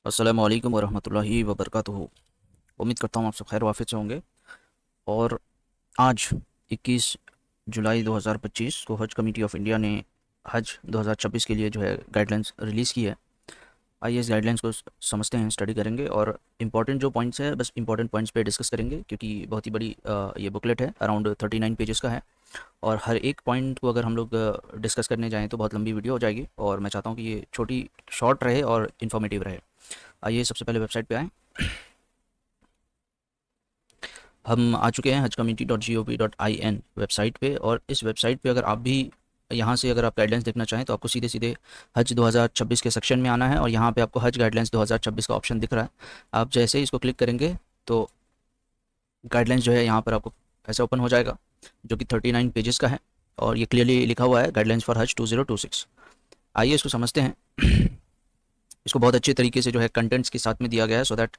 अस्सलामु अलैकुम वरहमतुल्लाहि वबरकातुहू। उम्मीद करता हूँ आप सब खैर वाफिक से होंगे। और आज 21 जुलाई 2025 को हज कमेटी ऑफ इंडिया ने हज 2026 के लिए जो है गाइडलाइंस रिलीज़ की है। आइए इस गाइडलाइंस को समझते हैं, स्टडी करेंगे और इंपॉर्टेंट जो पॉइंट्स हैं बस इंपॉर्टेंट पॉइंट्स पे डिस्कस करेंगे, क्योंकि बहुत ही बड़ी ये बुकलेट है, अराउंड 39 पेजेस का है। और हर एक पॉइंट को अगर हम लोग डिस्कस करने जाएँ तो बहुत लंबी वीडियो हो जाएगी, और मैं चाहता हूँ कि ये छोटी शॉर्ट रहे और इन्फॉर्मेटिव रहे। आइए सबसे पहले वेबसाइट पे आएँ। हम आ चुके हैं hajcommittee.gov.in वेबसाइट पे, और इस वेबसाइट पे अगर आप भी यहाँ से अगर आप गाइडलाइंस देखना चाहें तो आपको सीधे सीधे हज 2026 के सेक्शन में आना है, और यहाँ पे आपको हज गाइडलाइंस 2026 का ऑप्शन दिख रहा है। आप जैसे ही इसको क्लिक करेंगे तो गाइडलाइंस जो है यहाँ पर आपको ऐसे ओपन हो जाएगा, जो कि 39 पेजेस का है, और ये क्लियरली लिखा हुआ है गाइडलाइंस फॉर हज 2026। आइए इसको समझते हैं। इसको बहुत अच्छे तरीके से जो है कंटेंट्स के साथ में दिया गया है, सो दैट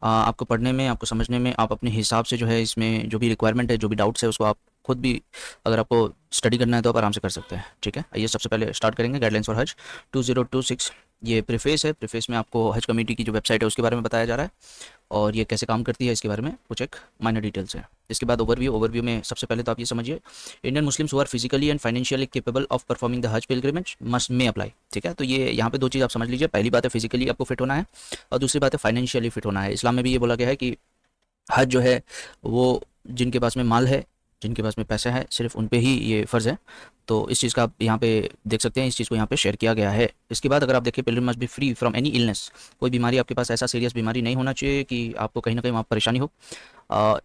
आपको पढ़ने में, आपको समझने में, आप अपने हिसाब से जो है इसमें जो भी रिक्वायरमेंट है, जो भी डाउट्स है, उसको आप खुद भी अगर आपको स्टडी करना है तो आप आराम से कर सकते हैं। ठीक है, आइए सबसे पहले स्टार्ट करेंगे गाइडलाइंस फॉर हज 2026। ये प्रीफेस है। प्रीफेस में आपको हज कमेटी की जो वेबसाइट है उसके बारे में बताया जा रहा है, और ये कैसे काम करती है इसके बारे में कुछ एक माइनर डिटेल्स है। इसके बाद ओवरव्यू में सबसे पहले तो आप ये समझिए, Indian Muslims who are physically and financially capable of performing the Hajj pilgrimage must may apply. ठीक है, तो ये यहाँ पे दो चीज़ आप समझ लीजिए। पहली बात है फिजिकली आपको फिट होना है, और दूसरी बात है फाइनेंशियली फिट होना है। इस्लाम में भी ये बोला गया है कि हज जो है वो जिनके पास में माल है, जिनके पास में पैसा है, सिर्फ उन पे ही ये फ़र्ज़ है। तो इस चीज़ का आप यहाँ पे देख सकते हैं, इस चीज़ को यहाँ पे शेयर किया गया है। इसके बाद अगर आप देखें, Pilgrim must be free from any illness. कोई बीमारी आपके पास, ऐसा सीरियस बीमारी नहीं होना चाहिए कि आपको कहीं ना कहीं वहाँ परेशानी हो।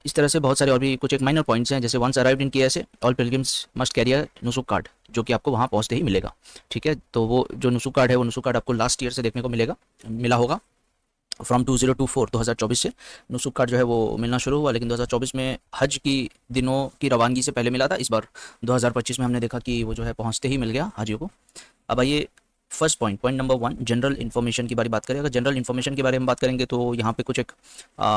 इस तरह से बहुत सारे और भी कुछ एक माइनर पॉइंट्स हैं, जैसे once arrived in KSA all pilgrims must carry a Nusuk card, जो कि आपको वहाँ पहुँचते ही मिलेगा। ठीक है, तो वो जो नुसुक कार्ड है, वो नुसुक कार्ड आपको लास्ट ईयर से देखने को मिला होगा। फ्रॉम 2024 2024 से नुसुक कार्ड जो है वो मिलना शुरू हुआ, लेकिन 2024 में हज की दिनों की रवानगी से पहले मिला था। इस बार 2025 में हमने देखा कि वो जो है पहुंचते ही मिल गया हाजियों को। अब आइए first point number one, general information की बात करें। अगर जनरल इन्फॉर्मेशन के बारे में बात करेंगे तो यहाँ पे कुछ एक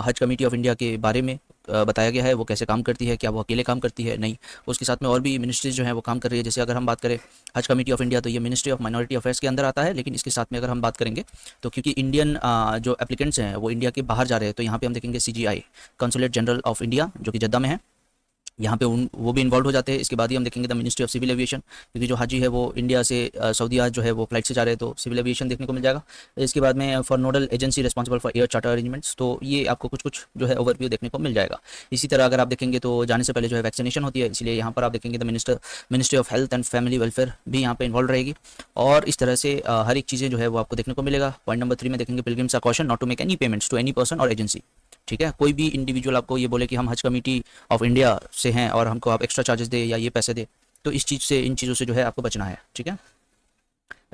हज कमेटी ऑफ इंडिया के बारे में बताया गया है। वो कैसे काम करती है, क्या वो अकेले काम करती है, नहीं, उसके साथ में और भी मिनिस्ट्रीज जो है वो काम कर रही है। जैसे अगर हम बात करें हज कमेटी ऑफ इंडिया, तो ये मिनिस्ट्री ऑफ माइनॉरिटी अफेयर्स के अंदर आता है, लेकिन इसके साथ में अगर हम बात करेंगे तो क्योंकि इंडियन जो एप्लीकेंट्स हैं वो इंडिया के बाहर जा रहे हैं, तो यहाँ पे हम देखेंगे CGI, consulate general of India, जो कि जद्दा में है। यहाँ पे उन वो भी इन्वॉल्व हो जाते हैं। इसके बाद ही हम देखेंगे the ministry of civil aviation, क्योंकि जो हाजी है वो इंडिया से सऊदी आज जो है वो फ्लाइट से जा रहे हैं, तो सिविल एविएशन देखने को मिल जाएगा। इसके बाद में for nodal agency responsible for air charter arrangements, तो ये आपको कुछ कुछ जो है ओवरव्यू देखने को मिल जाएगा। इसी तरह अगर आप देखेंगे तो जाने से पहले जो है वैक्सीनेशन होती है, इसलिए यहाँ पर आप देखेंगे the ministry of health and family welfare भी यहाँ पे इन्वॉल्व रहेगी। और इस तरह से हर एक चीज़ें जो है वो आपको देखने को मिलेगा। पॉइंट नंबर 3 में देखेंगे pilgrims are caution not to make any payments to any person और एजेंसी। ठीक है, कोई भी इंडिविजुअल आपको ये बोले कि हम हज कमेटी ऑफ इंडिया से हैं और हमको आप एक्स्ट्रा चार्जेस दे या ये पैसे दे, तो इस चीज़ से, इन चीज़ों से जो है आपको बचना है। ठीक है,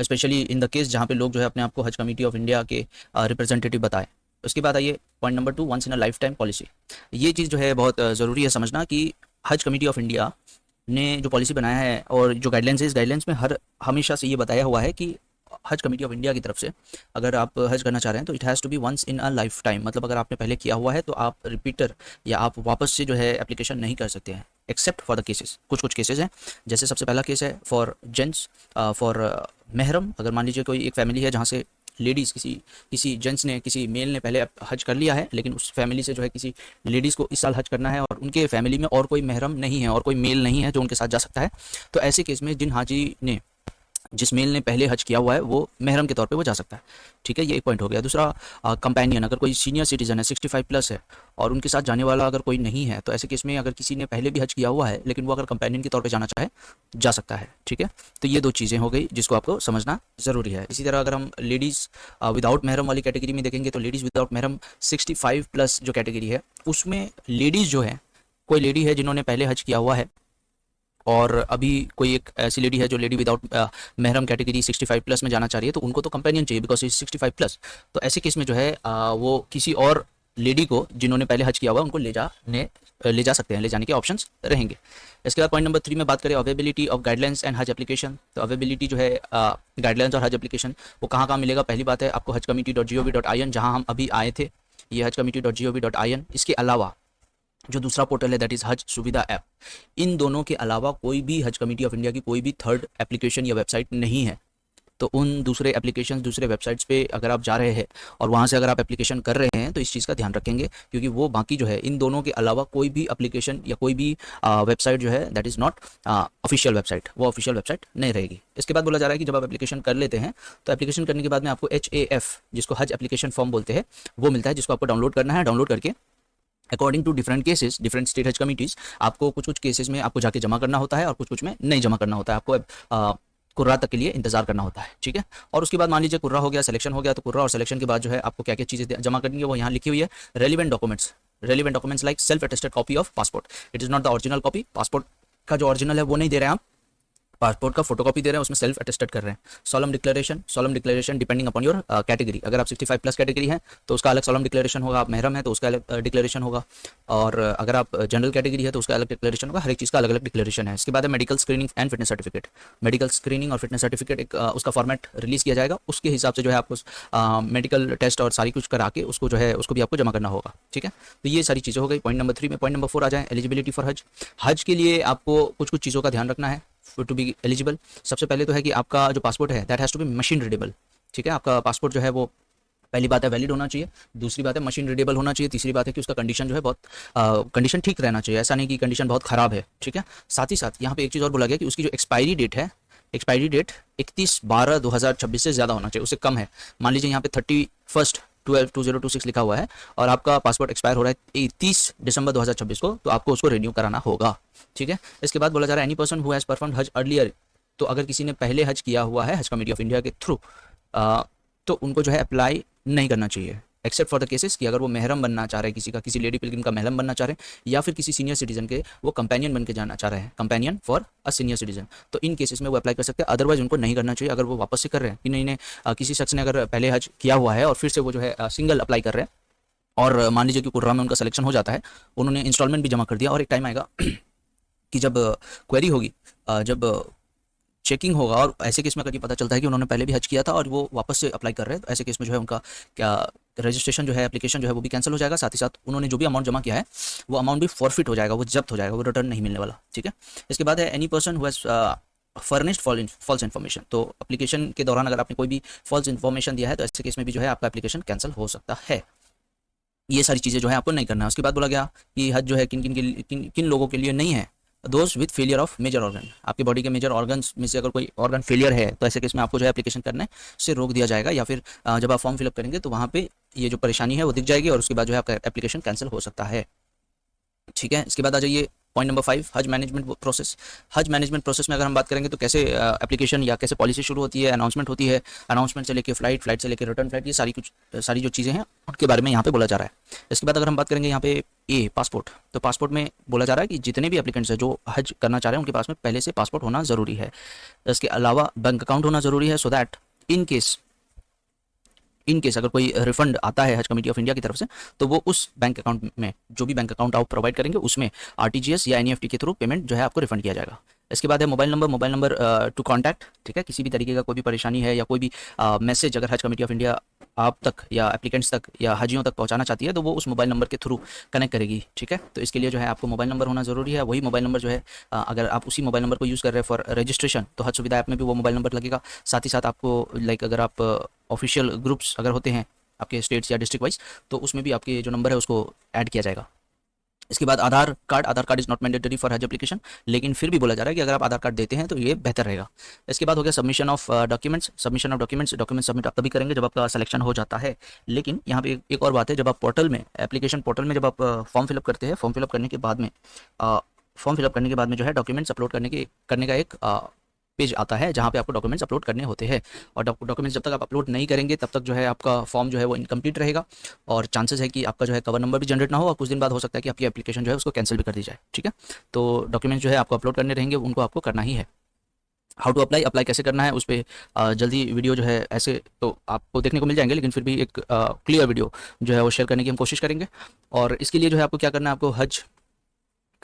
स्पेशली इन द केस जहाँ पे लोग जो है अपने आप को हज कमेटी ऑफ इंडिया के रिप्रेजेंटेटिव बताएं। उसके बाद आइए point number 2, once in a lifetime policy. ये चीज़ जो है बहुत ज़रूरी है समझना कि हज कमेटी ऑफ इंडिया ने जो पॉलिसी बनाया है और जो गाइडलाइंस है, इस गाइडलाइंस में हर हमेशा से ये बताया हुआ है कि हज कमेटी ऑफ इंडिया की तरफ से अगर आप हज करना चाह रहे हैं तो it has to be once in a lifetime. मतलब अगर आपने पहले किया हुआ है तो आप रिपीटर या आप वापस से जो है एप्लीकेशन नहीं कर सकते हैं, एक्सेप्ट फॉर द केसेस। कुछ कुछ केसेस हैं, जैसे सबसे पहला केस है फॉर जेंट्स, फॉर महरम। अगर मान लीजिए कोई एक फैमिली है जहाँ से लेडीज़, किसी किसी जेंट्स ने, किसी मेल ने पहले हज कर लिया है, लेकिन उस फैमिली से जो है किसी लेडीज़ को इस साल हज करना है और उनके फैमिली में और कोई महरम नहीं है और कोई मेल नहीं है जो उनके साथ जा सकता है, तो ऐसे केस में जिन हाजी ने, जिस मेल ने पहले हज किया हुआ है, वो महरम के तौर पे वो जा सकता है। ठीक है, ये एक पॉइंट हो गया। दूसरा, कंपेनियन, अगर कोई सीनियर सिटीजन है, 65 प्लस है और उनके साथ जाने वाला अगर कोई नहीं है, तो ऐसे केस में अगर किसी ने पहले भी हज किया हुआ है लेकिन वो अगर कंपेनियन के तौर पे जाना चाहे, जा सकता है। ठीक है, तो ये दो चीज़ें हो गई जिसको आपको समझना ज़रूरी है। इसी तरह अगर हम लेडीज़ विदाउट महरम वाली कैटेगरी में देखेंगे तो लेडीज़ विदाउट महरम 65 प्लस जो कैटेगरी है उसमें लेडीज़ जो है, कोई लेडी है जिन्होंने पहले हज किया हुआ है और अभी कोई एक ऐसी लेडी है जो लेडी विदाउट महरम कैटेगरी 65 प्लस में जाना चाह रही है, तो उनको तो कंपेनियन चाहिए बिकॉज 65 प्लस। तो ऐसे केस में जो है वो किसी और लेडी को जिन्होंने पहले हज किया हुआ है उनको ले जा सकते हैं, ले जाने के ऑप्शंस रहेंगे। इसके बाद पॉइंट नंबर 3 में बात करें अवेलेबिलिटी ऑफ गाइडलाइंस एंड हज एप्लीकेशन। तो अवेलेबिलिटी जो है गाइडलाइंस और हज एप्लीकेशन वो कहाँ कहाँ मिलेगा। पहली बात है आपको hajcommittee.gov.in, जहाँ हम अभी आए थे, ये hajcommittee.gov.in। इसके अलावा जो दूसरा पोर्टल है दैट इज़ हज सुविधा ऐप। इन दोनों के अलावा कोई भी हज कमेटी ऑफ इंडिया की कोई भी थर्ड एप्लीकेशन या वेबसाइट नहीं है। तो उन दूसरे एप्लीकेशन, दूसरे वेबसाइट्स पे अगर आप जा रहे हैं और वहाँ से अगर आप एप्लीकेशन कर रहे हैं तो इस चीज़ का ध्यान रखेंगे, क्योंकि वो बाकी जो है इन दोनों के अलावा कोई भी एप्लीकेशन या कोई भी वेबसाइट जो है that is not official website, वो ऑफिशियल वेबसाइट नहीं रहेगी। इसके बाद बोला जा रहा है कि जब आप एप्लीकेशन कर लेते हैं तो एप्लीकेशन करने के बाद में आपको HAF, जिसको हज एप्लीकेशन फॉर्म बोलते हैं, वो मिलता है, जिसको आपको डाउनलोड करना है। डाउनलोड करके according to different cases, different state Hajj committees, आपको कुछ कुछ केसेस में आपको जाके जमा करना होता है और कुछ कुछ में नहीं जमा करना होता है। आपको कुर्रा तक के लिए इंतजार करना होता है, ठीक है। और उसके बाद मान लीजिए कुर्रा हो गया, सिलेक्शन हो गया, तो कुर्रा और सिलेक्शन के बाद जो है आपको क्या क्या चीज़ें जमा करनी है वो यहाँ लिखी हुई है। Relevant documents like self attested copy of passport, it is not the original copy, passport का जो ओरिजिनल है वो नहीं दे रहे हैं आप, पासपोर्ट का फोटोकॉपी दे रहे हैं, उसमें सेल्फ अटेस्टेड कर रहे हैं। Solemn declaration depending upon your category, अगर आप 65 प्लस कैटेगरी हैं तो उसका अलग सॉलम डिक्लेरेशन होगा, आप महरम है तो उसका अलग डिक्लेरेशन होगा, और अगर आप जनरल कैटेगरी है तो उसका अलग डिक्लेरेशन होगा। हर एक चीज़ का अलग अलग डिक्लेरेशन है। इसके बाद है medical screening and fitness certificate. Medical screening और फिटनेस सर्टिफिकेट एक उसका फॉर्मेट रिलीज किया जाएगा, उसके हिसाब से जो है आपको मेडिकल टेस्ट और सारी कुछ करा के उसको जो है उसको भी आपको जमा करना होगा, ठीक है। तो ये सारी चीज़ें हो गई पॉइंट नंबर 3 में। पॉइंट नंबर 4 आ जाए, एलिजिबिलिटी फॉर हज। हज के लिए आपको कुछ कुछ चीज़ों का ध्यान रखना है टू बी एलिजिबल। सबसे पहले तो है कि आपका जो पासपोर्ट है that has to be machine readable, ठीक है। आपका पासपोर्ट जो है वो पहली बात है वैलिड होना चाहिए, दूसरी बात है मशीन रीडेबल होना चाहिए, तीसरी बात है कि उसका कंडीशन जो है बहुत कंडीशन ठीक रहना चाहिए, ऐसा नहीं कि कंडीशन बहुत ख़राब है, ठीक है। साथ ही साथ यहाँ पे एक चीज़ और बोला गया कि उसकी जो एक्सपायरी डेट है, एक्सपायरी डेट 31/12/2026 से ज़्यादा होना चाहिए, उससे कम है। मान लीजिए यहाँ पे 31/12/2026 लिखा हुआ है और आपका पासपोर्ट एक्सपायर हो रहा है 30 दिसंबर 2026 को, तो आपको उसको रिन्यू कराना होगा, ठीक है। इसके बाद बोला जा रहा है any person who has performed हज अर्लियर, तो अगर किसी ने पहले हज किया हुआ है हज कमेटी ऑफ इंडिया के थ्रू, तो उनको जो है अप्लाई नहीं करना चाहिए, एक्सेप्ट फॉर द केसेस कि अगर वो महरम बनना चाह रहे हैं किसी का, किसी लेडी पिलग्रिम का महरम बनना चाह रहे हैं, या फिर किसी सीनियर सिटीजन के वो कंपेनियन बन के जाना चाह रहे हैं, companion for a senior citizen, तो इन केसेस में वो अप्लाई कर सकते हैं। अदरवाइज उनको नहीं करना चाहिए। अगर वो वापस से कर रहे हैं कि नहीं किसी शख्स ने अगर पहले हज किया हुआ है और फिर से वो जो है सिंगल अप्लाई कर रहे हैं, और मान लीजिए कि कुर्रा में उनका सिलेक्शन हो जाता है, उन्होंने इंस्टॉलमेंट भी जमा कर दिया, और एक टाइम आएगा कि जब क्वेरी होगी, जब चेकिंग होगा, और ऐसे केस में अगर ये पता चलता है कि उन्होंने पहले भी हज किया था और वो वापस से अप्लाई कर रहे हैं, तो ऐसे केस में जो है उनका क्या रजिस्ट्रेशन जो है, एप्लीकेशन जो है वो भी कैंसिल हो जाएगा। साथ ही साथ उन्होंने जो भी अमाउंट जमा किया है वो अमाउंट भी फॉरफिट हो जाएगा, वो जब्त हो जाएगा, वो रिटर्न नहीं मिलने वाला, ठीक है। इसके बाद है any person who has furnished false information, तो एप्लीकेशन के दौरान अगर आपने कोई भी फॉल्स इन्फॉर्मेशन दिया है तो ऐसे केस में भी जो है आपका एप्लीकेशन कैंसिल हो सकता है। ये सारी चीज़ें जो है आपको नहीं करना है। उसके बाद बोला गया कि हज जो है किन लोगों के लिए नहीं है, दोस्त with failure of major organ, आपके बॉडी के मेजर ऑर्गन्स में से अगर कोई ऑर्गन फेलियर है तो ऐसे केस में आपको जो है एप्लीकेशन करने से रोक दिया जाएगा, या फिर जब आप फॉर्म फिलअप करेंगे तो वहाँ पे ये जो परेशानी है वो दिख जाएगी और उसके बाद जो है आपका एप्लीकेशन कैंसिल हो सकता है, ठीक है। इसके बाद आ जाइए पॉइंट नंबर 5, हज मैनेजमेंट प्रोसेस। हज मैनेजमेंट प्रोसेस में अगर हम बात करेंगे तो कैसे एप्लीकेशन या कैसे पॉलिसी शुरू होती है, अनाउंसमेंट होती है, अनाउंसमेंट से लेकर फ्लाइट से लेकर रिटर्न फ्लाइट, ये सारी जो चीज़ें हैं उनके बारे में यहाँ पे बोला जा रहा है। इसके बाद अगर हम बात करेंगे यहाँ पे पासपोर्ट, तो पासपोर्ट में बोला जा रहा है कि जितने भी एप्लीकेंट्स हैं जो हज करना चाह रहे हैं उनके पास में पहले से पासपोर्ट होना ज़रूरी है। इसके अलावा बैंक अकाउंट होना ज़रूरी है, सो दैट इन केस अगर कोई रिफंड आता है हज कमेटी ऑफ इंडिया की तरफ से, तो वो उस बैंक अकाउंट में, जो भी बैंक अकाउंट आप प्रोवाइड करेंगे उसमें RTGS या NEFT के थ्रू पेमेंट जो है आपको रिफंड किया जाएगा। इसके बाद है मोबाइल नंबर टू कॉन्टैक्ट, ठीक है। किसी भी तरीके का कोई भी परेशानी है या कोई भी मैसेज अगर हज कमेटी ऑफ इंडिया आप तक या एप्लीकेंट्स तक या हाजियों तक पहुंचाना चाहती है तो वो उस मोबाइल नंबर के थ्रू कनेक्ट करेगी, ठीक है। तो इसके लिए जो है आपको मोबाइल नंबर होना ज़रूरी है। वही मोबाइल नंबर जो है अगर आप उसी मोबाइल नंबर को यूज़ कर रहे हैं फॉर रजिस्ट्रेशन, तो हज सुविधा ऐप में भी वो मोबाइल नंबर लगेगा। साथ ही साथ आपको अगर आप ऑफिशियल ग्रुप्स अगर होते हैं आपके स्टेट्स या डिस्ट्रिक्ट वाइज, तो उसमें भी आपके जो नंबर है उसको ऐड किया जाएगा। इसके बाद Aadhaar card is not mandatory for हज एप्लीकेशन, लेकिन फिर भी बोला जा रहा है कि अगर आप आधार कार्ड देते हैं तो ये बेहतर रहेगा। इसके बाद हो गया सबमिशन ऑफ डॉक्यूमेंट्स सबमिट आप तभी करेंगे जब आपका सिलेक्शन हो जाता है। लेकिन यहाँ पे एक और बात है, जब आप एप्लीकेशन पोर्टल में जब आप फॉर्म फिलअप करते हैं, फॉर्म फिलअप करने के बाद में जो है डॉक्यूमेंट्स अपलोड करने का एक पेज आता है जहाँ पे आपको डॉक्यूमेंट्स अपलोड करने होते हैं, और डॉक्यूमेंट्स जब तक आप अपलोड नहीं करेंगे तब तक जो है आपका फॉर्म जो है वो इनकम्प्लीट रहेगा, और चांसेस है कि आपका जो है कवर नंबर भी जनरेट ना हो, और कुछ दिन बाद हो सकता है कि आपकी एप्लीकेशन जो है उसको कैंसिल भी कर दी जाए, ठीक है। तो डॉक्यूमेंट्स जो है आपको अपलोड करने रहेंगे, उनको आपको करना ही है। हाउ टू अप्लाई कैसे करना है उस पर जल्दी वीडियो जो है ऐसे तो आपको देखने को मिल जाएंगे, लेकिन फिर भी एक क्लियर वीडियो जो है वो शेयर करने की हम कोशिश करेंगे। और इसके लिए जो है आपको क्या करना है, आपको हज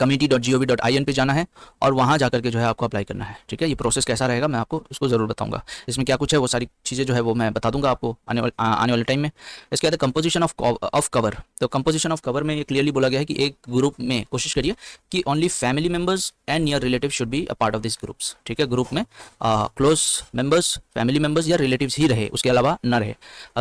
committee.gov.in पे जाना है और वहाँ जाकर के जो है आपको अप्लाई करना है। ठीक है, ये प्रोसेस कैसा रहेगा मैं आपको उसको ज़रूर बताऊंगा। इसमें क्या कुछ है वो सारी चीज़ें जो है वो मैं बता दूंगा आपको आने वाले टाइम में। इसके बाद कंपोजिशन ऑफ कवर। तो कंपोजिशन ऑफ कवर में ये क्लियरली बोला गया है कि एक ग्रुप में कोशिश करिए कि only family members and near relative should be a part of this groups. ठीक है, ग्रुप में क्लोज मेंबर्स, फैमिली मेंबर्स या रिलेटिव्स ही रहे, उसके अलावा न रहे।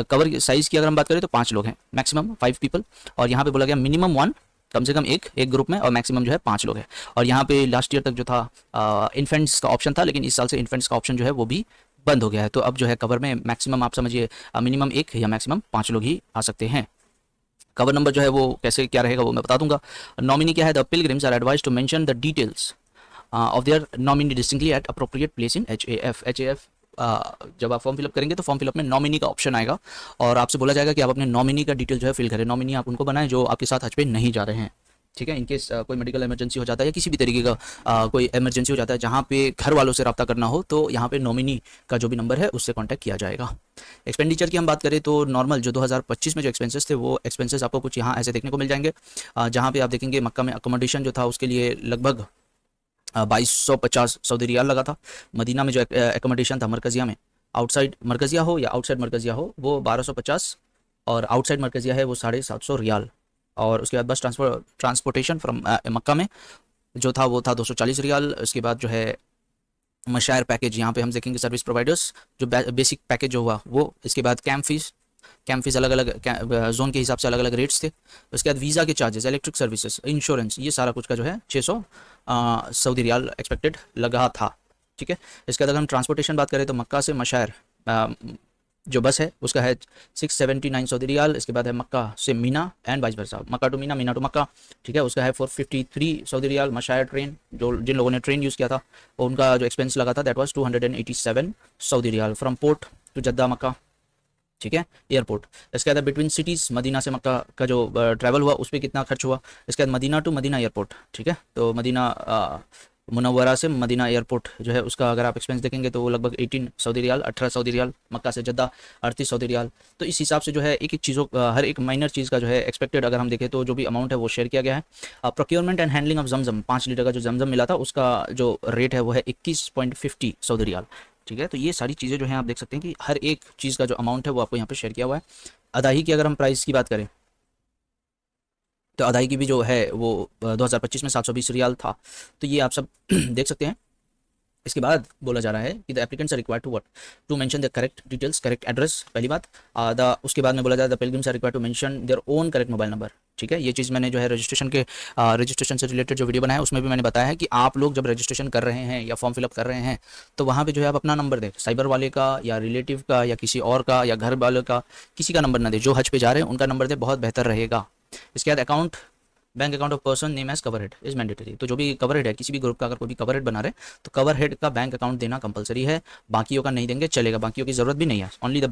कवर साइज़ की अगर हम बात करें तो 5 लोग हैं, मैक्सिमम 5 पीपल। और यहाँ पे बोला गया मिनिमम 1, कम से कम एक ग्रुप में, और मैक्सिमम जो है 5 लोग हैं। और यहाँ पे लास्ट ईयर तक जो था इन्फेंट्स का ऑप्शन था, लेकिन इस साल से इन्फेंट्स का ऑप्शन जो है वो भी बंद हो गया है। तो अब जो है कवर में मैक्सिमम आप समझिए मिनिमम 1 या मैक्सिमम 5 लोग ही आ सकते हैं। कवर नंबर जो है वो कैसे क्या रहेगा वो मैं बता दूंगा। नॉमिनी क्या है, the pilgrims are advise to mention the details of their nominee distinctly at appropriate place in HAF। जब आप फॉर्म फिलअप करेंगे तो फॉर्म फिलअप में नॉमिनी का ऑप्शन आएगा और आपसे बोला जाएगा कि आप अपने नॉमिनी का डिटेल जो है फिल करें। नॉमिनी आप उनको बनाएं जो आपके साथ हज पे नहीं जा रहे हैं। ठीक है, इनकेस कोई मेडिकल इमरजेंसी हो जाता है या किसी भी तरीके का कोई इमरजेंसी हो जाता है जहाँ पे घर वालों से रब्ता करना हो, तो यहाँ पे नॉमिनी का जो भी नंबर है उससे कांटेक्ट किया जाएगा। एक्सपेंडिचर की हम बात करें तो नॉर्मल जो 2025 में जो एक्सपेंसेस थे वो एक्सपेंसेस आपको कुछ यहाँ ऐसे देखने को मिल जाएंगे, जहाँ पे आप देखेंगे मक्का में अकोमोडेशन जो था उसके लिए लगभग 2250 सऊदी रियाल लगा था। मदीना में जो एकोमोडेशन था मरकजिया में, आउटसाइड मरकजिया हो या आउटसाइड मरकजिया हो, वो 1250, और आउटसाइड मरकजिया है वो 750 रियाल। और उसके बाद बस ट्रांसपोर्टेशन फ्रॉम मक्का में जो था वो था 240 रियाल। उसके बाद जो है मशायर पैकेज, यहाँ पे हम देखेंगे सर्विस प्रोवाइडर्स जो बेसिक पैकेज जो हुआ वो। इसके बाद कैंप फीस अलग अलग जोन के हिसाब से अलग अलग रेट्स थे। उसके बाद वीज़ा के चार्जेस, इलेक्ट्रिक सर्विसेज, इंश्योरेंस, ये सारा कुछ का जो है 600 सऊदी रियाल एक्सपेक्टेड लगा था। ठीक है, इसके बाद अगर हम ट्रांसपोर्टेशन बात करें तो मक्का से मशायर जो बस है उसका है 679 सऊदी रियाल। इसके बाद है मक्का से Mina and vice versa, Makkah to Mina, Mina to Makkah. ठीक है, उसका है 453 सऊदी रियाल। मशायर ट्रेन, जो जिन लोगों ने ट्रेन यूज़ किया था उनका जो एक्सपेंस लगा था that was 287 Saudi riyal from port to Jeddah Makkah. ठीक है, एयरपोर्ट। इसके बाद बिटवीन सिटीज़, मदीना से मक्का का जो ट्रैवल हुआ उस पर कितना खर्च हुआ। इसके बाद मदीना टू मदीना एयरपोर्ट। ठीक है, तो मदीना मुनव्वरा से मदीना एयरपोर्ट जो है उसका अगर आप एक्सपेंस देखेंगे तो वो लगभग 18 सऊदी रियाल, 18 सऊदी रियाल। मक्का से जद्दा 38 सऊदी रियाल। तो इस हिसाब से जो है एक एक चीज़ों हर एक माइनर चीज़ का जो है एक्सपेक्टेड अगर हम देखें तो जो भी अमाउंट है वो शेयर किया गया है। Procurement and handling of Zamzam, 5 litre का जो जमजम मिला था उसका जो रेट है वो है 21.50 सऊदी रियाल। ठीक है, तो ये सारी चीज़ें जो हैं आप देख सकते हैं कि हर एक चीज़ का जो अमाउंट है वो आपको यहाँ पे शेयर किया हुआ है। अदायगी की अगर हम प्राइस की बात करें तो अदायगी भी जो है वो 2025 में 720 रियाल था। तो ये आप सब देख सकते हैं। इसके बाद बोला जा रहा है कि the applicants are required to what, to mention the correct details, correct address, पहली बात। उसके बाद में बोला जा रहा है the pilgrims are required to mention their own correct mobile number. ठीक है, ये चीज़ मैंने जो है रजिस्ट्रेशन से रिलेटेड जो वीडियो बनाया उसमें भी मैंने बताया है कि आप लोग जब रजिस्ट्रेशन कर रहे हैं या फॉर्म फिलअप कर रहे हैं तो वहाँ पे जो है आप अपना नंबर दें, साइबर वाले का या रिलेटिव का या किसी और का या घर वाले का, किसी का नंबर ना दे। जो हज पे जा रहे हैं उनका नंबर दे, बहुत बेहतर रहेगा। इसके बाद account, bank account of person name as cover head is mandatory. तो जो भी कवर हेड है किसी भी ग्रुप का, अगर कोई भी कवर हेड बना रहे तो कवर हेड का बैंक अकाउंट देना कंपलसरी है। बाकियों का नहीं देंगे चलेगा, बाकियों की जरूरत भी नहीं है। Only the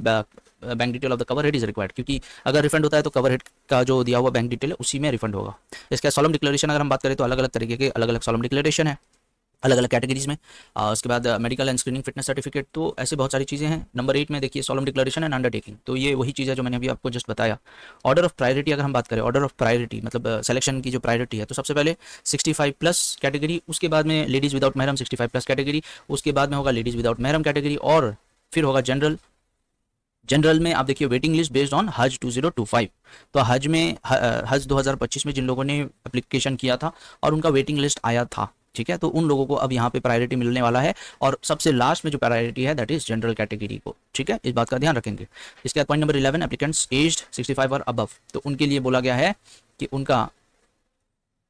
bank detail of the cover head is required, क्योंकि अगर रिफंड होता है तो कवर हेड का जो दिया हुआ बैंक डिटेल है उसी में रिफंड होगा। इसके सॉलम डिक्लेरेशन अगर हम बात करें तो अलग अलग तरीके के अलग अलग सॉलम डिक्लेरेशन है अलग अलग कैटेगरीज में। उसके बाद medical and screening fitness certificate, तो ऐसे बहुत सारी चीज़ें हैं। नंबर 8 में देखिए सॉलम डिक्लेरेशन एंड अंडरटेकिंग, तो ये वही चीज़ है जो मैंने अभी आपको जस्ट बताया। ऑर्डर ऑफ प्रायोरिटी अगर हम बात करें, ऑर्डर ऑफ प्रायोरिटी मतलब सिलेक्शन की जो प्रायोरिटी है, तो सबसे पहले 65+ कैटेगरी, उसके बाद में लेडीज़ विदाउट महरम 65+ कैटेगरी, उसके बाद में होगा लेडीज़ विदाउट महरम कैटेगरी, और फिर होगा जनरल में आप देखिए वेटिंग लिस्ट बेस्ड ऑन हज 2025। तो हज 2025 में जिन लोगों ने एप्लीकेशन किया था और उनका वेटिंग लिस्ट आया था, ठीक है, तो उन लोगों को अब यहाँ पे प्रायोरिटी मिलने वाला है। और सबसे लास्ट में जो प्रायोरिटी है दैट इज जनरल कैटेगरी को। ठीक है, इस बात का ध्यान रखेंगे। इसके बाद पॉइंट नंबर 11, एप्लीकेंट्स एज्ड 65 और अबव, तो उनके लिए बोला गया है कि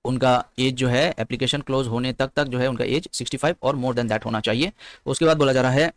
उनका एज जो है एप्लीकेशन क्लोज होने तक जो है उनका एज 65 और मोर देन दैट होना चाहिए। उसके बाद बोला जा रहा है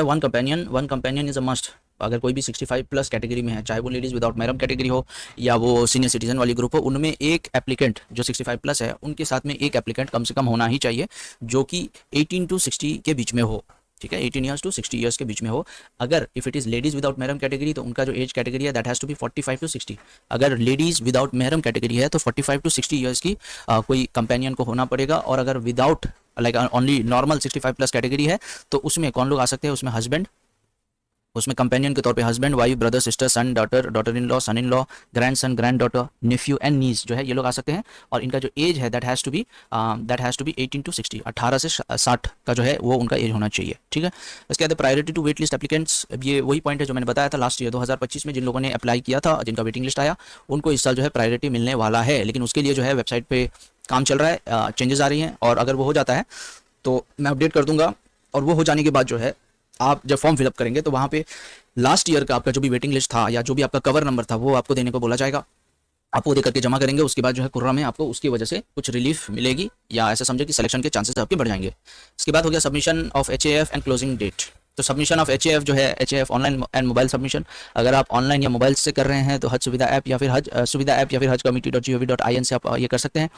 one companion is a must. अगर कोई भी 65+ कैटेगरी में है, चाहे वो लेडीज़ विदाउट महरम कैटेगरी हो या वो सीनियर सिटीजन वाली ग्रुप हो, उनमें एक एप्लीकेंट जो 65+ है उनके साथ में एक एप्लीकेंट कम से कम होना ही चाहिए जो कि 18 to 60 के बीच में हो। ठीक है, 18 ईयर्स टू 60 ईयर्स के बीच में हो। अगर if it is ladies without महरम कैटेगरी तो उनका जो एज कैटेगरी है that has to be 45 to 60। अगर लेडीज़ विदाउट महरम कैटेगरी है तो 45 to 60 ईयर्स की कोई कंपेनियन को होना पड़ेगा। और अगर without like only normal 65+ category है तो उसमें कौन लोग आ सकते हैं, उसमें हस्बैंड उसमें कंपेनियन के तौर पे husband, wife, brother, sister, son, daughter, daughter in law, son in law, grandson, granddaughter, nephew and niece जो है ये लोग आ सकते हैं। और इनका जो एज है that has to be 18 to 60, 18 से 60 का जो है वो उनका एज होना चाहिए, ठीक है। इसके बाद priority to wait list applicants, ये वही पॉइंट है जो मैंने बताया था लास्ट ईयर 2025 में जिन लोगों ने अप्लाई किया था, जिनका वेटिंग लिस्ट आया, उनको इस साल जो है प्रायोरिटी मिलने वाला है। लेकिन उसके लिए जो है वेबसाइट पे काम चल रहा है, चेंजेस आ रही हैं, और अगर वो हो जाता है तो मैं अपडेट कर दूंगा। और वो हो जाने के बाद जो है आप जब फॉर्म फिलअप करेंगे तो वहाँ पे लास्ट ईयर का आपका जो भी वेटिंग लिस्ट था या जो भी आपका कवर नंबर था वो आपको देने को बोला जाएगा। आप वो दे करके जमा करेंगे। उसके बाद जो है कुर्रा में आपको उसकी वजह से कुछ रिलीफ मिलेगी, या ऐसा समझे कि सिलेक्शन के चांसेस आपके बढ़ जाएंगे। इसके बाद हो गया submission of HAF and closing date. तो सबमिशन ऑफ HAF जो है, HAF online and mobile submission, अगर आप ऑनलाइन या मोबाइल से कर रहे हैं तो हज सुविधा ऐप या फिर हज सुविधा ऐप या फिर hajcommittee.gov.in से आप ये कर सकते हैं।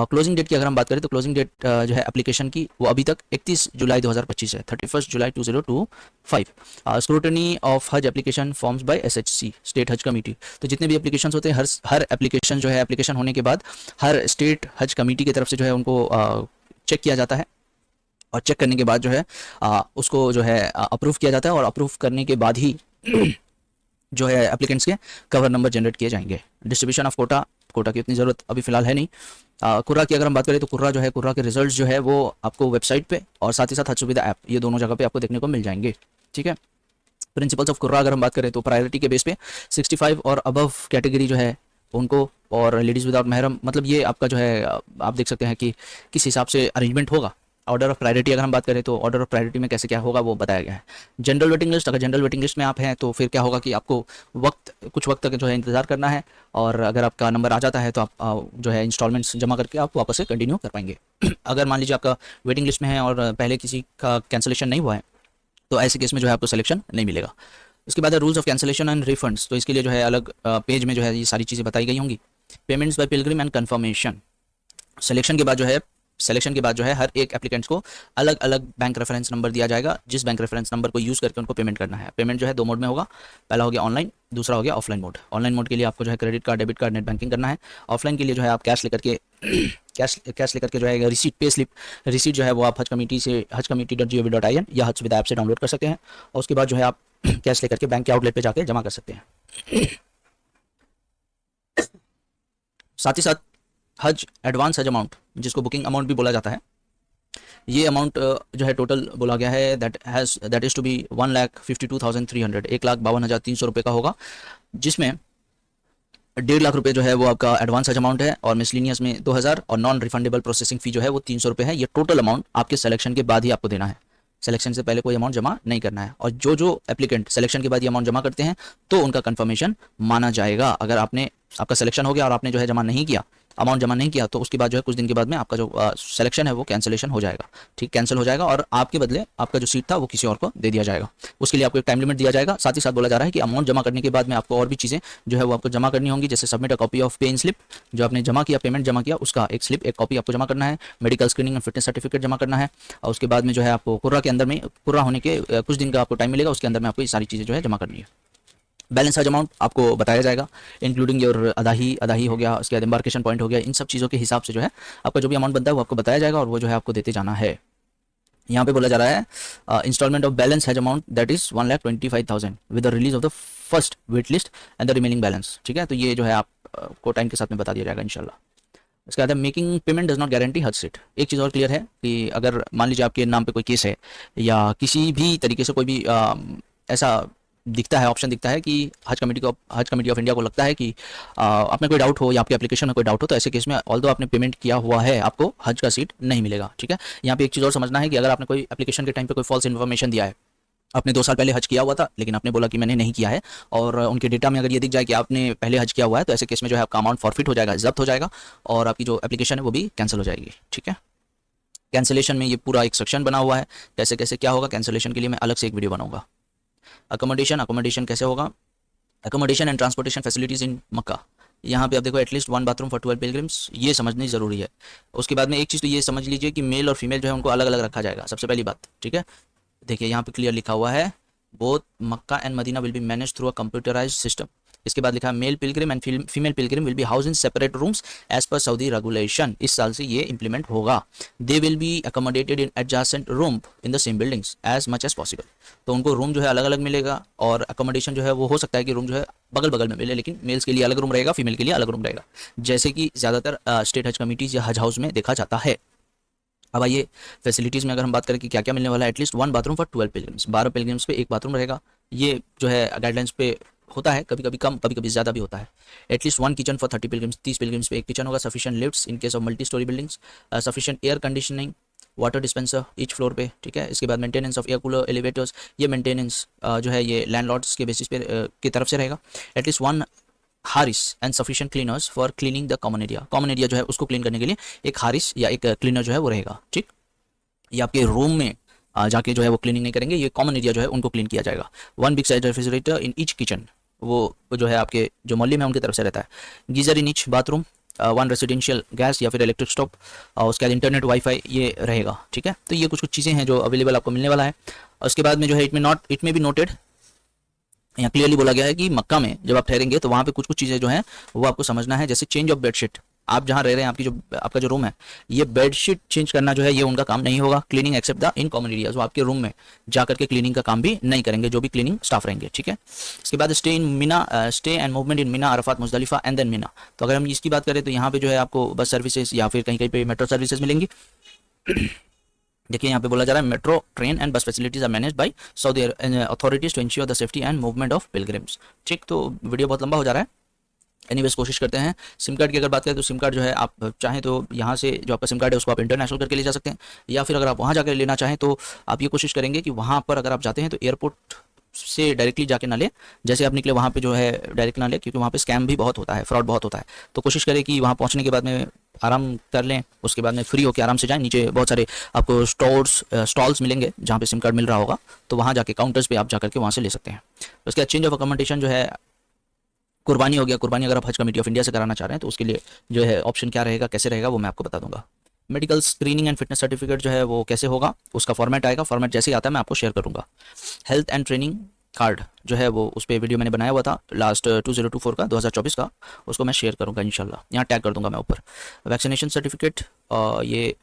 क्लोजिंग डेट की अगर हम बात करें तो क्लोजिंग डेट जो है एप्लीकेशन की वो अभी तक 31 जुलाई 2025 है, 31 जुलाई 2025। Scrutiny of Haj application forms by SHC, state Haj committee. तो जितने भी एप्लीकेशन होते हैं, हर एप्लीकेशन जो है, एप्लीकेशन होने के बाद हर स्टेट हज कमेटी की तरफ से जो है उनको चेक किया जाता है, और चेक करने के बाद जो है उसको जो है अप्रूव किया जाता है, और अप्रूव करने के बाद ही जो है एप्लीकेंट्स के कवर नंबर जनरेट किए जाएंगे। डिस्ट्रीब्यूशन ऑफ कोटा की उतनी ज़रूरत अभी फिलहाल है नहीं। कुर्रा की अगर हम बात करें तो कुर्रा जो है, कुर्रा के रिजल्ट जो है वो आपको वेबसाइट पे और साथ ही साथ हज सुविधा ऐप, ये दोनों जगह पे आपको देखने को मिल जाएंगे, ठीक है। प्रिंसिपल्स ऑफ कुर्रा अगर हम बात करें तो प्रायोरिटी के बेस पे 65 और अबव कैटेगरी जो है उनको, और लेडीज़ विदाउट महरम, मतलब ये आपका जो है आप देख सकते हैं कि किस हिसाब से अरेंजमेंट होगा। ऑर्डर ऑफ प्रायोरिटी अगर हम बात करें तो ऑर्डर ऑफ प्रायोरिटी में कैसे क्या होगा वो बताया गया है। जनरल वेटिंग लिस्ट, अगर जनरल वेटिंग लिस्ट में आप हैं तो फिर क्या होगा कि आपको कुछ वक्त तक जो है इंतज़ार करना है, और अगर आपका नंबर आ जाता है तो आप जो है इंस्टॉलमेंट्स जमा करके आप वापस से कंटिन्यू कर पाएंगे। अगर मान लीजिए आपका वेटिंग लिस्ट में है और पहले किसी का कैंसिलेशन नहीं हुआ है तो ऐसे केस में जो है आपको सिलेक्शन नहीं मिलेगा। उसके बाद rules of cancellation and refunds, तो इसके लिए जो है अलग पेज में जो है ये सारी चीज़ें बताई गई होंगी। Payments by pilgrim and confirmation, selection के बाद जो है हर एक एप्लीकेंट्स को अलग अलग बैंक रेफरेंस नंबर दिया जाएगा, जिस बैंक रेफरेंस नंबर को यूज़ करके उनको पेमेंट करना है। पेमेंट जो है 2 मोड में होगा, पहला हो गया ऑनलाइन, दूसरा हो गया ऑफलाइन मोड। ऑनलाइन मोड के लिए आपको जो है credit card, debit card, net banking करना है। ऑफलाइन के लिए जो है आप कैश लेकर के जो है रिसीट, पे स्लिप रिसीट जो है वो आप हज hajcommittee.gov.in या हज सुविधा ऐप से डाउनलोड कर सकते हैं, और उसके बाद जो है आप कैश लेकर के बैंक के आउटलेट पे जाके जमा कर सकते हैं। साथ ही साथ हज एडवांस हज अमाउंट, जिसको बुकिंग अमाउंट भी बोला जाता है, ये अमाउंट जो है टोटल बोला गया है दैट इज़ टू बी 1,52,300, 1,52,300 रुपये का होगा, जिसमें 1.5 लाख रुपये जो है वो आपका एडवांस हज अमाउंट है, और मिसलिनियस में 2,000, और नॉन रिफंडेबल प्रोसेसिंग फ़ी जो है वो 300 रुपये है। ये टोटल अमाउंट आपके सिलेक्शन के बाद ही आपको देना है, सिलेक्शन से पहले कोई अमाउंट जमा नहीं करना है। और जो एप्लीकेंट सिलेक्शन के बाद ये अमाउंट जमा करते हैं तो उनका कंफर्मेशन माना जाएगा। अगर आपका सिलेक्शन हो गया और आपने जो है जमा नहीं किया, अमाउंट जमा नहीं किया, तो उसके बाद जो है कुछ दिन के बाद में आपका जो सिलेक्शन है वो कैंसिलेशन हो जाएगा, ठीक, कैंसिल हो जाएगा, और आपके बदले आपका जो सीट था वो किसी और को दे दिया जाएगा। उसके लिए आपको एक टाइम लिमिट दिया जाएगा। साथ ही साथ बोला जा रहा है कि अमाउंट जमा करने के बाद में आपको और भी चीज़ें जो है वो आपको जमा करनी होंगी, जैसे सबमिट अ कॉपी ऑफ पे इन स्लिप, जो आपने जमा किया, पेमेंट जमा किया, उसका एक स्लिप, एक कॉपी आपको जमा करना है। Medical screening and fitness certificate जमा करना है, और उसके बाद में जो है आपको कुर्रा होने के कुछ दिन का आपको टाइम मिलेगा, उसके अंदर में आपको ये सारी चीज़ें जो है जमा करनी है। बैलेंस हज अमाउंट आपको बताया जाएगा, इंक्लूडिंग योर अदाही हो गया, उसके बाद एम्बार्केशन पॉइंट हो गया, इन सब चीज़ों के हिसाब से जो है आपका जो भी अमाउंट बनता है वो आपको बताया जाएगा, और वो जो है आपको देते जाना है। यहाँ पे बोला जा रहा है instalment of balance Haj amount that is 1,25,000 with the release of the first wait list and the remaining balance, ठीक है। तो ये जो है आपको टाइम के साथ में बता दिया जाएगा इंशाल्लाह। उसके बाद making payment does not guarantee हज सीट। एक चीज़ और क्लियर है कि अगर मान लीजिए आपके नाम पे कोई केस है या किसी भी तरीके से कोई भी ऐसा दिखता है, ऑप्शन दिखता है कि हज कमेटी ऑफ इंडिया को लगता है कि आप में कोई डाउट हो या आपके एप्लीकेशन में कोई डाउट हो, तो ऐसे केस में ऑल्दो आपने पेमेंट किया हुआ है आपको हज का सीट नहीं मिलेगा, ठीक है। यहाँ पे एक चीज़ और समझना है कि अगर आपने कोई एप्लीकेशन के टाइम पे कोई फॉल्स इन्फॉर्मेशन दिया है, आपने 2 साल पहले हज किया हुआ था लेकिन आपने बोला कि मैंने नहीं किया है, और उनके डेटा में अगर ये दिख जाए कि आपने पहले हज किया हुआ है, तो ऐसे केस में जो है आपका अमाउंट फॉरफिट हो जाएगा, जब्त हो जाएगा, और आपकी जो एप्लीकेशन है वो भी कैंसिल हो जाएगी, ठीक है। कैंसिलेशन में ये पूरा एक सेक्शन बना हुआ है, कैसे कैसे क्या होगा कैंसिलेशन के लिए मैं अलग से एक वीडियो बनाऊंगा। अकोमोडेशन कैसे होगा, accommodation and transportation facilities in Makkah. यहाँ पे आप देखो एटलीस्ट 1 बाथरूम फॉर 12 पिलग्रिम्स, ये समझनी ज़रूरी है। उसके बाद में एक चीज़ तो ये समझ लीजिए कि मेल और फीमेल जो है उनको अलग अलग रखा जाएगा, सबसे पहली बात, ठीक है। देखिए यहाँ पे क्लियर लिखा हुआ है both Makkah and Medina will be manage through a computerised system. इसके बाद लिखा है male pilgrim and female pilgrim will be house in separate rooms as per Saudi regulation. इस साल से ये इंप्लीमेंट होगा। They will be accommodated in adjacent room in the same buildings as much as possible. तो उनको room जो है अलग अलग मिलेगा और अकोमोडेशन जो है वो हो सकता है कि रूम जो है बगल बगल में मिले, लेकिन मेल्स के लिए अलग रूम रहेगा, फीमेल के लिए अलग रूम रहेगा, जैसे कि ज़्यादातर स्टेट हज कमिटीज़ या हज हाउस में देखा जाता है। अब आइए फैसिलिटीज़ में अगर हम बात करें कि क्या क्या मिलने वाला है। At least 1 bathroom for 12 pilgrims, 12 pilgrims पे एक बाथरूम रहेगा। ये जो है गाइडलाइंस पे होता है, कभी कभी कम कभी कभी ज़्यादा भी होता है। At least 1 kitchen for 30 pilgrims, 30 pilgrims पे एक किचन होगा। Sufficient lifts in case of multi storey buildings, sufficient air conditioning, water dispenser each floor पे, ठीक है। इसके बाद maintenance of air cooler, elevators, ये मेंटेनेंस जो है ये लैंडलॉर्ड्स के बेसिस पे की तरफ से रहेगा। At least 1 Haris and sufficient cleaners for cleaning the common area, common area जो है उसको क्लीन करने के लिए एक हारिस या एक क्लीनर जो है वो रहेगा, ठीक। ये आपके रूम में जाके जो है वो क्लीनिंग नहीं करेंगे, ये कॉमन एरिया जो है उनको क्लीन किया जाएगा। 1 big size refrigerator in each kitchen, वो जो है आपके जो मोहल्ले में उनकी तरफ से रहता है। Geyser in each bathroom, 1 residential gas या फिर इलेक्ट्रिक स्टोव, उसके बाद इंटरनेट वाईफाई ये रहेगा, ठीक है। तो ये कुछ कुछ चीज़ें हैं जो अवेलेबल आपको मिलने वाला है। और उसके बाद में जो है इट में बी नोटेड, यहाँ क्लियरली बोला गया है कि मक्का में जब आप ठहरेंगे तो वहाँ पे कुछ कुछ चीज़ें जो हैं वो आपको समझना है। जैसे चेंज ऑफ बेडशीट, आप जहाँ रह रहे हैं आपका जो रूम है, ये बेडशीट चेंज करना जो है ये उनका काम नहीं होगा। Cleaning except the in common areas, वो आपके रूम में जा करके क्लीनिंग का काम भी नहीं करेंगे जो भी क्लीनिंग स्टाफ रहेंगे, ठीक है। इसके बाद stay and movement in Mina, Arafat, Muzdalifah and then Mina. तो अगर हम इसकी बात करें तो यहाँ पे जो है आपको बस सर्विसेज या फिर कहीं कहीं पे मेट्रो सर्विसेज मिलेंगी। देखिए यहाँ पे बोला जा रहा है metro, train and bus facilities are managed by Saudi authorities to ensure the safety and movement of pilgrims, ठीक। तो वीडियो बहुत लंबा हो जा रहा है, एनीवेज कोशिश करते हैं। सिम कार्ड की अगर बात करें तो सिम कार्ड जो है आप चाहें तो यहाँ से जो आपका सिम कार्ड है उसको आप इंटरनेशनल करके ले जा सकते हैं, या फिर अगर आप वहाँ जाकर लेना चाहें तो आप ये कोशिश करेंगे कि वहाँ पर अगर आप जाते हैं तो एयरपोर्ट से डायरेक्टली जाके ना ले, जैसे आप निकले वहाँ पे जो है डायरेक्ट ना ले, क्योंकि वहाँ पे स्कैम भी बहुत होता है, फ्रॉड बहुत होता है। तो कोशिश करें कि वहाँ पहुँचने के बाद में आराम कर लें, उसके बाद में फ्री होकर आराम से जाएं। नीचे बहुत सारे आपको स्टॉल्स मिलेंगे जहाँ पे सिम कार्ड मिल रहा होगा, तो वहाँ जाके काउंटर्स पे आप जाकर के वहाँ से ले सकते हैं। उसके बाद चेंज ऑफ अकोमोडेशन जो है कुर्बानी हो गया। कुर्बानी अगर आप हज कमेटी ऑफ इंडिया से कराना चाह रहे हैं तो उसके लिए जो है ऑप्शन क्या रहेगा, कैसे रहेगा, वो मैं आपको बता दूंगा। Medical screening and fitness certificate जो है वो कैसे होगा, उसका फॉर्मेट आएगा, फॉर्मेट जैसे ही आता है मैं आपको शेयर करूंगा। हेल्थ एंड ट्रेनिंग कार्ड जो है वो उस पर वीडियो मैंने बनाया हुआ था लास्ट 2024 का 2024 का, उसको मैं शेयर करूंगा इंशाल्लाह, यहाँ टैग कर दूंगा मैं ऊपर। वैक्सीनेशन सर्टिफिकेट, ये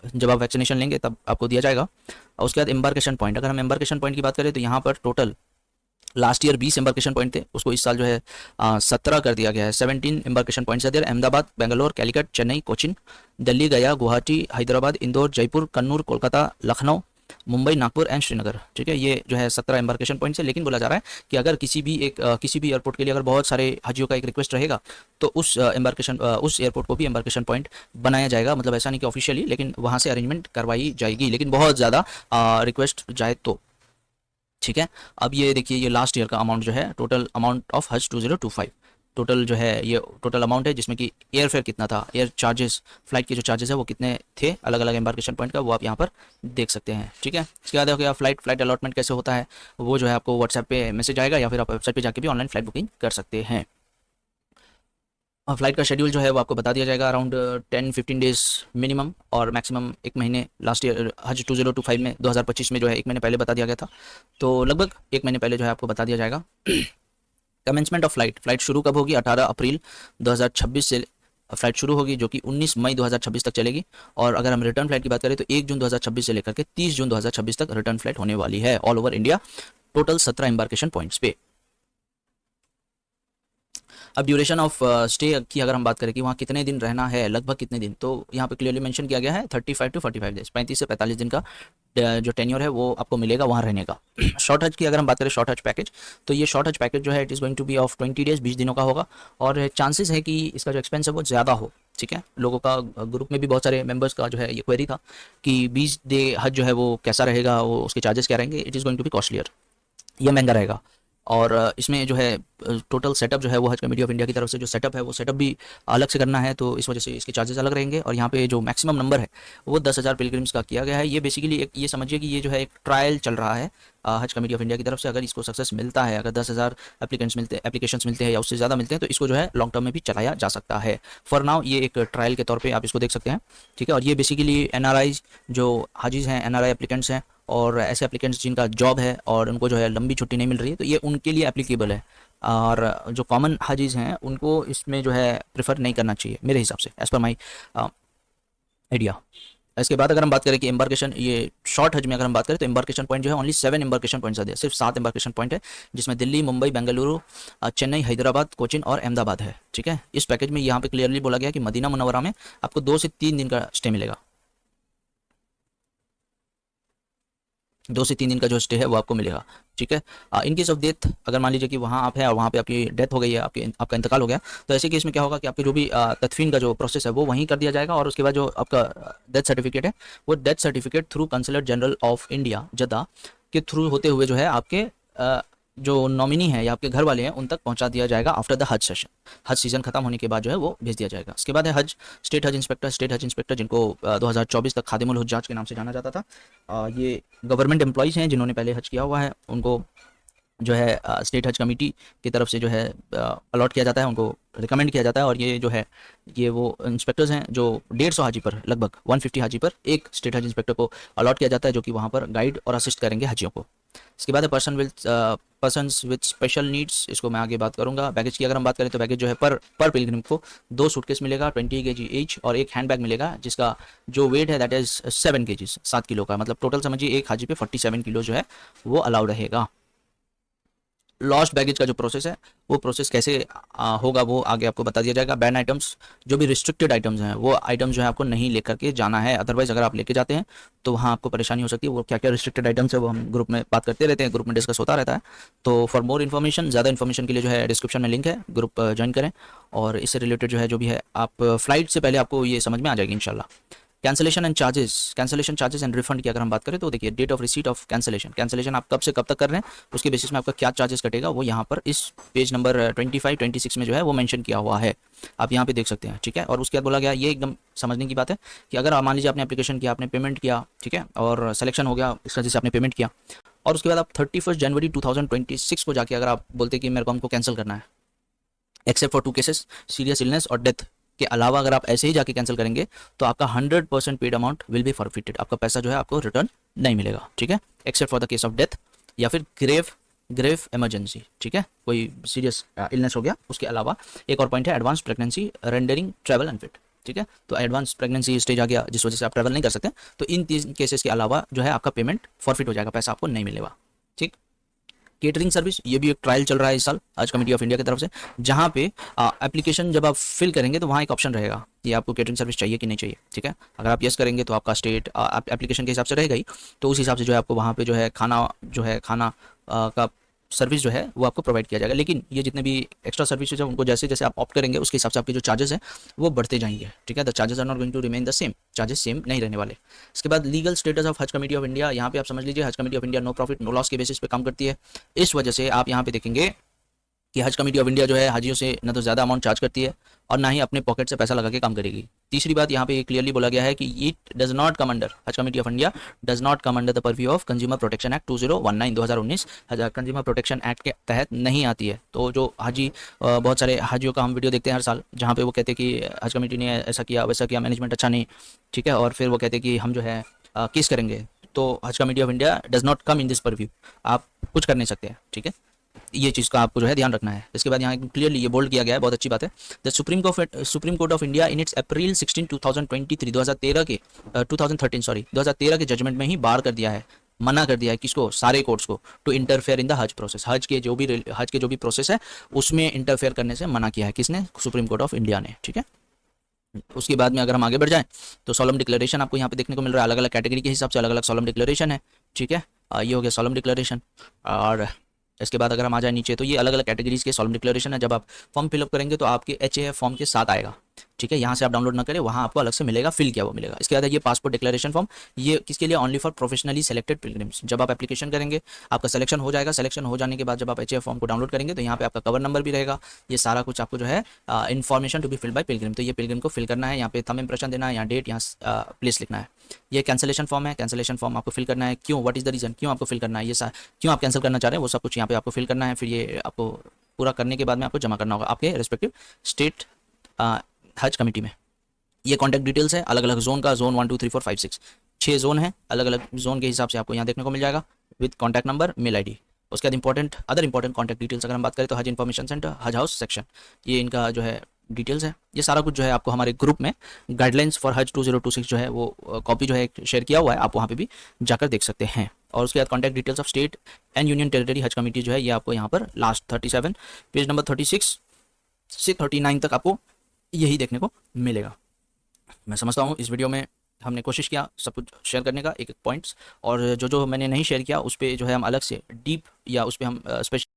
जब आप वैक्सीनेशन लेंगे तब आपको दिया जाएगा। और उसके बाद एम्बार्केशन पॉइंट, अगर हम एम्बार्केशन पॉइंट की बात करें तो यहाँ पर total last year 20 embarkation point थे, उसको इस साल जो है 17 कर दिया गया है। 17 एम्बार्केशन पॉइंट्स है। अहमदाबाद, बेंगलोर, कैलिकट, चेन्नई, कोचिन, दिल्ली, गया, गुवाहाटी, हैदराबाद, इंदौर, जयपुर, कन्नूर, कोलकाता, लखनऊ, मुंबई, नागपुर एंड श्रीनगर, ठीक है। ये जो है 17 एम्बार्केशन पॉइंट्स है। लेकिन बोला जा रहा है कि अगर किसी भी एयरपोर्ट के लिए अगर बहुत सारे हाजियों का एक रिक्वेस्ट रहेगा तो उस एयरपोर्ट को भी एम्बार्केशन पॉइंट बनाया जाएगा। मतलब ऐसा नहीं कि ऑफिशियली, लेकिन वहाँ से अरेंजमेंट करवाई जाएगी, लेकिन बहुत ज़्यादा रिक्वेस्ट जाए तो, ठीक है। अब ये देखिए ये लास्ट ईयर का अमाउंट जो है, टोटल अमाउंट ऑफ हज 2025, टोटल जो है ये टोटल अमाउंट है, जिसमें कि एयर फेयर कितना था, एयर चार्जेस, फ्लाइट के जो चार्जेस है वो कितने थे अलग अलग एम्बार्केशन पॉइंट का, वो आप यहाँ पर देख सकते हैं, ठीक है। इसके बाद हो गया फ्लाइट अलॉटमेंट कैसे होता है, वो जो है आपको व्हाट्सएप पे मैसेज आएगा या फिर आप वेबसाइट पे जाके भी ऑनलाइन फ्लाइट बुकिंग कर सकते हैं। फ्लाइट का शेड्यूल जो है वो आपको बता दिया जाएगा, अराउंड 10-15 डेज मिनिमम और मैक्सिमम 1 महीने। लास्ट ईयर हज 2025 में 2025 में जो है 1 महीने पहले बता दिया गया था, तो लगभग 1 महीने पहले जो है आपको बता दिया जाएगा। कमेंसमेंट ऑफ फ्लाइट शुरू कब होगी, 18 अप्रैल 2026 से फ्लाइट शुरू होगी, जो कि 19 मई 2026 तक चलेगी। और अगर हम रिटर्न फ्लाइट की बात करें तो 1 जून 2026 से लेकर के 30 जून 2026 तक रिटर्न फ्लाइट होने वाली है all over India, total 17 embarkation points पे। अब ड्यूरेशन ऑफ स्टे की अगर हम बात करें कि वहाँ कितने दिन रहना है, लगभग कितने दिन, तो यहाँ पे क्लियरली मेंशन किया गया है 35 to 45 डेज, 35 से 45 दिन का जो टेन्योर है वो आपको मिलेगा वहाँ रहने का। शॉर्ट हज की अगर हम बात करें, शॉर्ट हज पैकेज, तो ये शॉर्ट हज पैकेज जो है it is going to be of 20 days, 20 दिनों का होगा। और चांसेस है कि इसका जो एक्सपेंस है वो ज़्यादा हो, ठीक है। लोगों का ग्रुप में भी बहुत सारे मेंबर्स का जो है ये क्वेरी था कि 20 डे हज जो है वो कैसा रहेगा, वो उसके चार्जेस क्या रहेंगे। It is going to be costlier, ये महंगा रहेगा। और इसमें जो है टोटल सेटअप जो है वो हज कमेटी ऑफ इंडिया की तरफ से जो सेटअप है वो सेटअप भी अलग से करना है, तो इस वजह से इसके चार्जेस अलग रहेंगे। और यहाँ पे जो मैक्सिमम नंबर है वो 10,000 पिलग्रिम्स का किया गया है। ये बेसिकली एक ये समझिए कि ये जो है एक ट्रायल चल रहा है हज कमेटी ऑफ इंडिया की तरफ से। अगर इसको सक्सेस मिलता है, अगर 10,000 एप्लीकेशंस मिलते हैं या उससे ज़्यादा मिलते हैं, तो इसको जो है लॉन्ग टर्म में भी चलाया जा सकता है। फॉर नाउ ये एक ट्रायल के तौर पर आप इसको देख सकते हैं, ठीक है। और ये बेसिकली NRI जो हाजिज हैं, NRI एप्लीकेंट्स हैं और ऐसे एप्लीकेंट्स जिनका जॉब है और उनको जो है लंबी छुट्टी नहीं मिल रही है, तो ये उनके लिए एप्लीकेबल है। और जो कॉमन हाजीज़ हैं उनको इसमें जो है प्रेफर नहीं करना चाहिए मेरे हिसाब से, एज़ पर माई आइडिया। इसके बाद अगर हम बात करें कि एम्बार्केशन, ये शॉर्ट हज में अगर हम बात करें तो एम्बार्केशन पॉइंट जो है ओनली 7 एम्बार्केशन पॉइंट्स आते हैं, सिर्फ 7 एम्बार्केशन पॉइंट है, जिसमें दिल्ली, मुंबई, बेंगलुरु, चेन्नई, हैदराबाद, कोचिन और अहमदाबाद है। ठीक है, इस पैकेज में यहाँ पे क्लियरली बोला गया कि मदीना मुनव्वरा में आपको 2 से 3 दिन का स्टे मिलेगा, 2 से 3 दिन का जो स्टे है वो आपको मिलेगा। ठीक है, इन केस ऑफ डेथ, अगर मान लीजिए कि वहाँ आप हैं और वहाँ पे आपकी डेथ हो गई है, आपका इंतकाल हो गया, तो ऐसे केस में क्या होगा कि आपके जो भी तदफीन का जो प्रोसेस है वो वहीं कर दिया जाएगा, और उसके बाद जो आपका डेथ सर्टिफिकेट है वो death certificate through consulate general of India Jeddah के थ्रू होते हुए जो है आपके जो नॉमिनी है या आपके घर वाले हैं उन तक पहुंचा दिया जाएगा आफ्टर द हज सेशन। हज सीजन खत्म होने के बाद जो है वो भेज दिया जाएगा। उसके बाद है हज स्टेट हज इंस्पेक्टर। स्टेट हज इंस्पेक्टर जिनको 2024 तक खादिमुल हुज्जाज के नाम से जाना जाता था, ये गवर्नमेंट एम्प्लॉयज़ हैं जिन्होंने पहले हज किया हुआ है, उनको जो है स्टेट हज कमेटी की तरफ से जो है अलॉट किया जाता है, उनको रिकमेंड किया जाता है, और ये जो है ये वो इंस्पेक्टर्स हैं जो 150 हाजी पर, लगभग 150 हाजी पर एक स्टेट हज इंस्पेक्टर को अलॉट किया जाता है, जो कि वहाँ पर गाइड और असिस्ट करेंगे हाजियों को। इसके बाद है पर्सन्स विद स्पेशल नीड्स, इसको मैं आगे बात करूंगा। बैगेज की अगर हम बात करें तो बैगेज जो है पर पिलग्रिम को 2 सूटकेस मिलेगा 20 kg ईच, और एक हैंड बैग मिलेगा जिसका जो वेट है दैट इज 7 kg, 7 किलो का, मतलब टोटल समझिए एक हाजी पे 47 किलो जो है वो अलाउड रहेगा। लॉस्ट बैगेज का जो प्रोसेस है वो प्रोसेस कैसे होगा वो आगे आपको बता दिया जाएगा। बैन आइटम्स, जो भी रिस्ट्रिक्टेड आइटम्स हैं वो आइटम्स जो है आपको नहीं लेकर के जाना है, अदरवाइज अगर आप लेके जाते हैं तो वहाँ आपको परेशानी हो सकती है। वो क्या क्या रिस्ट्रिक्टेड आइटम्स है वो हम ग्रुप में बात करते रहते हैं, ग्रुप में डिस्कस होता रहता है। तो फॉर मोर इन्फॉर्मेशन, ज़्यादा इन्फॉर्मेशन के लिए जो है डिस्क्रिप्शन में लिंक है, ग्रुप ज्वाइन करें, और इससे रिलेटेड जो है जो भी है आप फ्लाइट से पहले आपको ये समझ में आ जाएगी इंशाल्लाह। Cancellation and charges, cancellation charges and refund की अगर हम बात करें तो देखिए, date of receipt of cancellation आप कब से कब तक कर रहे हैं उसके बेसिस में आपका क्या चार्जेस कटेगा वो यहाँ पर इस पेज नंबर 25-26 में जो है वो मेंशन किया हुआ है, आप यहाँ पे देख सकते हैं। ठीक है, और उसके बाद बोला गया, ये एकदम समझने की बात है कि अगर मान लीजिए आपने एप्लीकेशन किया, आपने पेमेंट किया, ठीक है, और सिलेक्शन हो गया इस वजह से आपने पेमेंट किया, और उसके बाद आप 31 जनवरी 2026 को जाके अगर आप बोलते कि मेरे को हमको कैंसिल करना है, except for 2 cases, serious illness और डेथ के अलावा अगर आप ऐसे ही जाके कैंसिल करेंगे तो आपका 100% paid amount will be forfeited, आपका पैसा जो है आपको रिटर्न नहीं मिलेगा। ठीक है, except for the case of death या फिर ग्रेव इमरजेंसी। ठीक है, कोई सीरियस इलनेस हो गया, उसके अलावा एक और पॉइंट है advance pregnancy rendering travel unfit. ठीक है, तो एडवांस प्रेगनेंसी स्टेज आ गया जिस वजह से आप ट्रैवल नहीं कर सकते, तो इन 3 केसेस के अलावा जो है आपका पेमेंट फॉरफिट हो जाएगा, पैसा आपको नहीं मिलेगा। ठीक, केटरिंग सर्विस, ये भी एक ट्रायल चल रहा है इस साल हज कमेटी ऑफ इंडिया की तरफ से, जहाँ पे एप्लीकेशन जब आप फिल करेंगे तो वहाँ एक ऑप्शन रहेगा कि आपको केटरिंग सर्विस चाहिए कि नहीं चाहिए। ठीक है, अगर आप यस करेंगे तो आपका स्टेट एप्लीकेशन के हिसाब से रहेगा ही, तो उस हिसाब से जो है आपको वहाँ पे जो है खाना का सर्विस जो है वो आपको प्रोवाइड किया जाएगा। लेकिन ये जितने भी एक्स्ट्रा सर्विसेज है उनको जैसे जैसे आप ऑप्ट करेंगे उसके हिसाब से आपके जो चार्जेस हैं वो बढ़ते जाएंगे। ठीक है, the charges are not going to remain the same, charges सेम नहीं रहने वाले। इसके बाद legal status of Haj committee of India, यहाँ पे आप समझ लीजिए Haj committee of India no profit no loss के बेसिस पे काम करती है, इस वजह से आप यहाँ पे देखेंगे कि हज कमेटी ऑफ इंडिया जो है हाजियों से न तो ज़्यादा अमाउंट चार्ज करती है और ना ही अपने पॉकेट से पैसा लगा के काम करेगी। तीसरी बात यहाँ पे क्लियरली बोला गया है कि it does not come under, Haj committee of India does not come under the purview of consumer protection act 2019 consumer protection act के तहत नहीं आती है। तो जो हाजी, बहुत सारे हाजियों का हम वीडियो देखते हैं हर साल, जहाँ पे वो कहते हैं कि हज कमेटी ने ऐसा किया वैसा किया, मैनेजमेंट अच्छा नहीं, ठीक है, और फिर वो कहते हैं कि हम जो है केस करेंगे, तो हज committee of India does not come in this purview, आप कुछ कर नहीं सकते हैं। ठीक है, ये चीज़ का आपको जो है ध्यान रखना है। इसके बाद यहाँ क्लियरली ये बोल्ड किया गया है, बहुत अच्छी बात है, the supreme court of India in its अप्रैल 16 2023 2013 के जजमेंट में ही बार कर दिया है, मना कर दिया है किसको, सारे कोर्ट्स को, टू इंटरफेयर इन द हज प्रोसेस, हज के जो भी प्रोसेस है उसमें इंटरफेयर करने से मना किया है, किसने, सुप्रीम कोर्ट ऑफ इंडिया ने। ठीक है, उसके बाद में अगर हम आगे बढ़ जाएं तो सोलम डिक्लेरेशन आपको यहाँ पे देखने को मिल रहा है, अलग अलग कैटेगरी के हिसाब से अलग अलग सोलम डिक्लेरेशन है। ठीक है, ये हो गया सोलम डिक्लेरेशन। और इसके बाद अगर हम आ जाए नीचे तो ये अलग अलग कैटेगरीज के सोलम डिक्लेरेशन है, जब आप फॉर्म फिलअप करेंगे तो आपके HAF फॉर्म के साथ आएगा। ठीक है, यहाँ से आप डाउनलोड ना करें, वहाँ आपको अलग से मिलेगा, फिल किया वो मिलेगा। इसके बाद ये पासपोर्ट डिक्लेरेशन फॉर्म, ये किसके लिए, only for professionally selected pilgrims. जब आप एप्लीकेशन करेंगे आपका सिलेक्शन हो जाएगा, सिलेक्शन हो जाने के बाद जब आप HAF फॉर्म को डाउनलोड करेंगे तो यहाँ पे आपका कवर नंबर भी रहेगा, ये सारा कुछ आपको जो है information to be fill by pilgrim, तो ये पिलग्रिम को फिल करना है, यहाँ पे थंब इंप्रेशन देना है, यहाँ डेट, यहाँ प्लेस लिखना है। ये कैंसिलेशन फॉर्म है, कैंसिलेशन फॉर्म आपको फिल करना है, क्यों, व्हाट इज द रीजन, क्यों आपको फिल करना है, ये क्यों आप कैंसिल करना चाह रहे हैं वो सब कुछ यहाँ पे आपको फिल करना है। फिर ये आपको पूरा करने के बाद में आपको जमा करना होगा आपके रिस्पेक्टिव स्टेट हज कमेटी में। ये कॉन्टैक्ट डिटेल्स है अलग अलग जोन का, जोन 1 2 3 4 5 6 जोन है, अलग अलग जोन के हिसाब से आपको यहाँ देखने को मिल जाएगा, with contact number, mail ID। उसके बाद अदर इंपॉर्टेंट कॉन्टैक्ट डिटेल्स अगर हम बात करें तो हज इन्फॉर्मेशन सेंटर, हज हाउस सेक्शन, ये इनका जो है डिटेल्स है। ये सारा कुछ जो है आपको हमारे ग्रुप में गाइडलाइंस फॉर हज 2026 जो है वो कॉपी जो है शेयर किया हुआ है, आप वहाँ पे भी जाकर देख सकते हैं। और उसके बाद contact details of state and union territory हज कमेटी जो है ये आपको यहाँ पर लास्ट 37 पेज नंबर 36 से 39 तक आपको यही देखने को मिलेगा। मैं समझता हूँ इस वीडियो में हमने कोशिश किया सब कुछ शेयर करने का, एक एक पॉइंट्स, और जो जो मैंने नहीं शेयर किया उस पर जो है हम अलग से डीप या उस पर हम स्पेशल